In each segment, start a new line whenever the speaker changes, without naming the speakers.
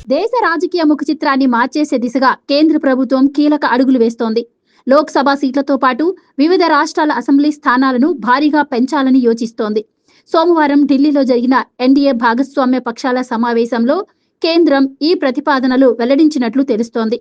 దేశ రాజకీయ ముఖ చిత్రాన్ని మార్చేసే దిశగా కేంద్ర ప్రభుత్వం కీలక అడుగులు వేస్తోంది. లోక్సభ సీట్లతో పాటు వివిధ రాష్ట్రాల అసెంబ్లీ స్థానాలను భారీగా పెంచాలని యోచిస్తోంది. సోమవారం ఢిల్లీలో జరిగిన ఎన్డీఏ భాగస్వామ్య పక్షాల సమావేశంలో కేంద్రం ఈ ప్రతిపాదనలు వెల్లడించినట్లు తెలుస్తోంది.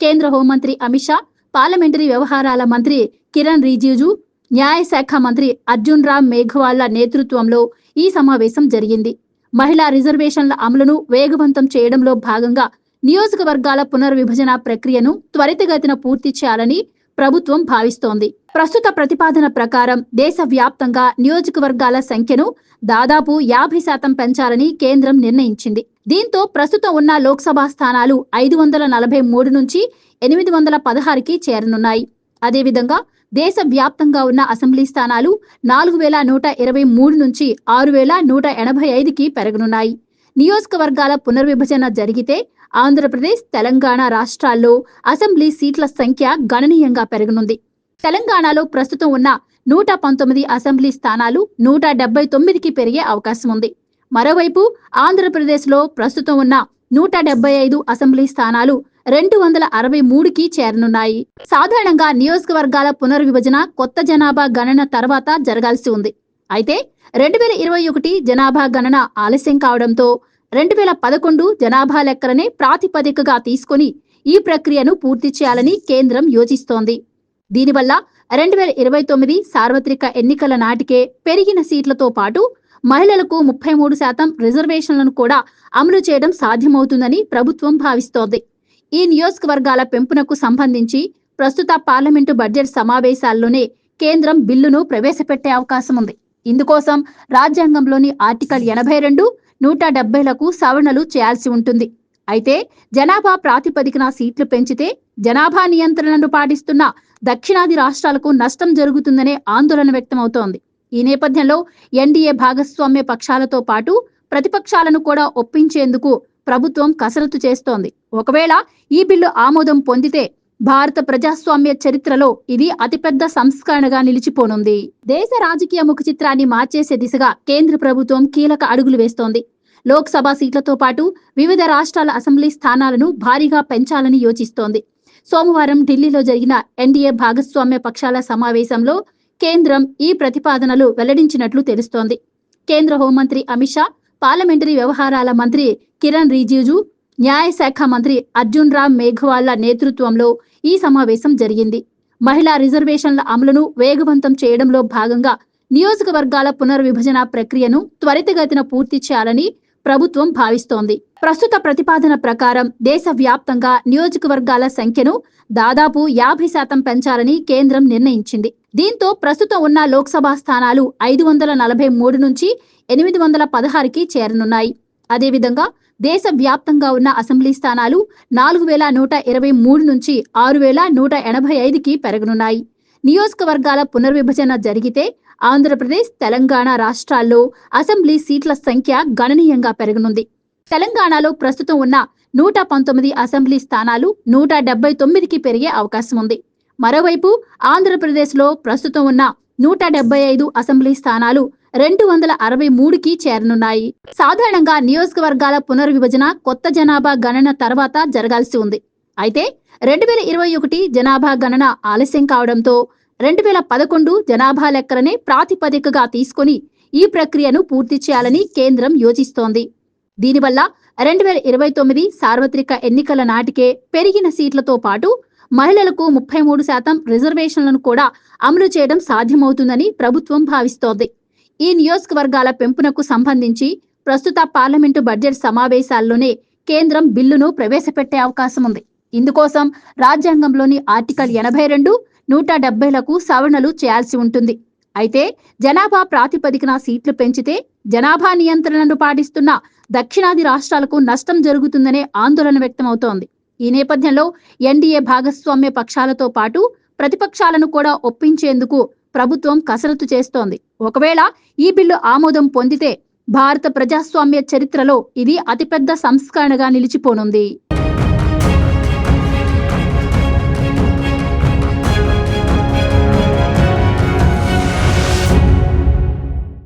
కేంద్ర హోంమంత్రి అమిత్ షా, పార్లమెంటరీ వ్యవహారాల మంత్రి కిరణ్ రిజిజు, న్యాయశాఖ మంత్రి అర్జున్ రామ్ మేఘవాళ్ల నేతృత్వంలో ఈ సమావేశం జరిగింది. మహిళా రిజర్వేషన్ల అమలును వేగవంతం చేయడంలో భాగంగా నియోజకవర్గాల పునర్విభజన ప్రక్రియను త్వరితగతిన పూర్తి చేయాలని ప్రభుత్వం భావిస్తోంది. ప్రస్తుత ప్రతిపాదన ప్రకారం దేశవ్యాప్తంగా నియోజకవర్గాల సంఖ్యను దాదాపు 50% పెంచాలని కేంద్రం నిర్ణయించింది. దీంతో ప్రస్తుతం ఉన్న లోక్సభ స్థానాలు 543 నుంచి 816కి చేరనున్నాయి. అదేవిధంగా దేశవ్యాప్తంగా ఉన్న అసెంబ్లీ స్థానాలు 4123 నుంచి 6185కి పెరగనున్నాయి. నియోజకవర్గాల పునర్విభజన జరిగితే ఆంధ్రప్రదేశ్, తెలంగాణ రాష్ట్రాల్లో అసెంబ్లీ సీట్ల సంఖ్య గణనీయంగా పెరగనుంది. తెలంగాణలో ప్రస్తుతం ఉన్న 119 అసెంబ్లీ స్థానాలు 179కి పెరిగే అవకాశం ఉంది. మరోవైపు ఆంధ్రప్రదేశ్లో ప్రస్తుతం ఉన్న 175 అసెంబ్లీ స్థానాలు 263కి చేరనున్నాయి. సాధారణంగా నియోజకవర్గాల పునర్విభజన కొత్త జనాభా గణన తర్వాత జరగాల్సి ఉంది. అయితే 2021 జనాభా గణన ఆలస్యం కావడంతో 2011 జనాభా లెక్కలనే ప్రాతిపదికగా తీసుకుని ఈ ప్రక్రియను పూర్తి చేయాలని కేంద్రం యోచిస్తోంది. దీనివల్ల 2029 సార్వత్రిక ఎన్నికల నాటికే పెరిగిన సీట్లతో పాటు మహిళలకు 33% రిజర్వేషన్లను కూడా అమలు చేయడం సాధ్యమవుతుందని ప్రభుత్వం భావిస్తోంది. ఈ నియోజకవర్గాల పెంపునకు సంబంధించి ప్రస్తుత పార్లమెంటు బడ్జెట్ సమావేశాల్లోనే కేంద్రం బిల్లును ప్రవేశపెట్టే అవకాశం ఉంది. ఇందుకోసం రాజ్యాంగంలోని ఆర్టికల్ 82, 170లకు సవరణలు చేయాల్సి ఉంటుంది. అయితే జనాభా ప్రాతిపదికన సీట్లు పెంచితే జనాభా నియంత్రణను పాటిస్తున్న దక్షిణాది రాష్ట్రాలకు నష్టం జరుగుతుందనే ఆందోళన వ్యక్తమవుతోంది. ఈ నేపథ్యంలో ఎన్డీఏ భాగస్వామ్య పక్షాలతో పాటు ప్రతిపక్షాలను కూడా ఒప్పించేందుకు ప్రభుత్వం కసరత్తు చేస్తోంది. ఒకవేళ ఈ బిల్లు ఆమోదం పొందితే భారత ప్రజాస్వామ్య చరిత్రలో ఇది అతిపెద్ద సంస్కరణగా నిలిచిపోనుంది. దేశ రాజకీయ ముఖ చిత్రాన్ని మార్చేసే దిశగా కేంద్ర ప్రభుత్వం కీలక అడుగులు వేస్తోంది. లోక్సభ సీట్లతో పాటు వివిధ రాష్ట్రాల అసెంబ్లీ స్థానాలను భారీగా పెంచాలని యోచిస్తోంది. సోమవారం ఢిల్లీలో జరిగిన ఎన్డీఏ భాగస్వామ్య పక్షాల సమావేశంలో కేంద్రం ఈ ప్రతిపాదనలు వెల్లడించినట్లు తెలుస్తోంది. కేంద్ర హోంమంత్రి అమిత్ షా, పార్లమెంటరీ వ్యవహారాల మంత్రి కిరణ్ రిజిజు, న్యాయశాఖ మంత్రి అర్జున్ రామ్ మేఘవాళ్ల నేతృత్వంలో ఈ సమావేశం జరిగింది. మహిళా రిజర్వేషన్ల అమలును వేగవంతం చేయడంలో భాగంగా నియోజకవర్గాల పునర్విభజన ప్రక్రియను త్వరితగతిన పూర్తి చేయాలని ప్రభుత్వం భావిస్తోంది. ప్రస్తుత ప్రతిపాదన ప్రకారం దేశవ్యాప్తంగా నియోజకవర్గాల సంఖ్యను దాదాపు 50% పెంచాలని కేంద్రం నిర్ణయించింది. దీంతో ప్రస్తుతం ఉన్న లోక్సభ స్థానాలు 543 నుంచి 816కి చేరనున్నాయి. అదేవిధంగా దేశవ్యాప్తంగా ఉన్న అసెంబ్లీ స్థానాలు 4123 నుంచి 6185కి పెరగనున్నాయి. నియోజకవర్గాల పునర్విభజన జరిగితే ఆంధ్రప్రదేశ్, తెలంగాణ రాష్ట్రాల్లో అసెంబ్లీ సీట్ల సంఖ్య గణనీయంగా పెరగనుంది. తెలంగాణలో ప్రస్తుతం ఉన్న 119 అసెంబ్లీ స్థానాలు 179కి పెరిగే అవకాశం ఉంది. మరోవైపు ఆంధ్రప్రదేశ్లో ప్రస్తుతం ఉన్న 175 అసెంబ్లీ స్థానాలు 263కి చేరనున్నాయి. సాధారణంగా నియోజకవర్గాల పునర్విభజన కొత్త జనాభా గణన తర్వాత జరగాల్సి ఉంది. అయితే 2021 జనాభా గణన ఆలస్యం కావడంతో 2011 జనాభా లెక్కలనే ప్రాతిపదికగా తీసుకుని ఈ ప్రక్రియను పూర్తి చేయాలని కేంద్రం యోచిస్తోంది. దీనివల్ల 2029 సార్వత్రిక ఎన్నికల నాటికే పెరిగిన సీట్లతో పాటు మహిళలకు 33% రిజర్వేషన్లను కూడా అమలు చేయడం సాధ్యమవుతుందని ప్రభుత్వం భావిస్తోంది. ఈ నియోజకవర్గాల పెంపునకు సంబంధించి ప్రస్తుత పార్లమెంటు బడ్జెట్ సమావేశాల్లోనే కేంద్రం బిల్లును ప్రవేశపెట్టే అవకాశం ఉంది. ఇందుకోసం రాజ్యాంగంలోని ఆర్టికల్ 82, 170లకు సవరణలు చేయాల్సి ఉంటుంది. అయితే జనాభా ప్రాతిపదికన సీట్లు పెంచితే జనాభా నియంత్రణను పాటిస్తున్న దక్షిణాది రాష్ట్రాలకు నష్టం జరుగుతుందనే ఆందోళన వ్యక్తమవుతోంది. ఈ నేపథ్యంలో ఎన్డీఏ భాగస్వామ్య పక్షాలతో పాటు ప్రతిపక్షాలను కూడా ఒప్పించేందుకు ప్రభుత్వం కసరత్తు చేస్తోంది. ఒకవేళ ఈ బిల్లు ఆమోదం పొందితే భారత ప్రజాస్వామ్య చరిత్రలో ఇది అతిపెద్ద సంస్కరణగా నిలిచిపోనుంది.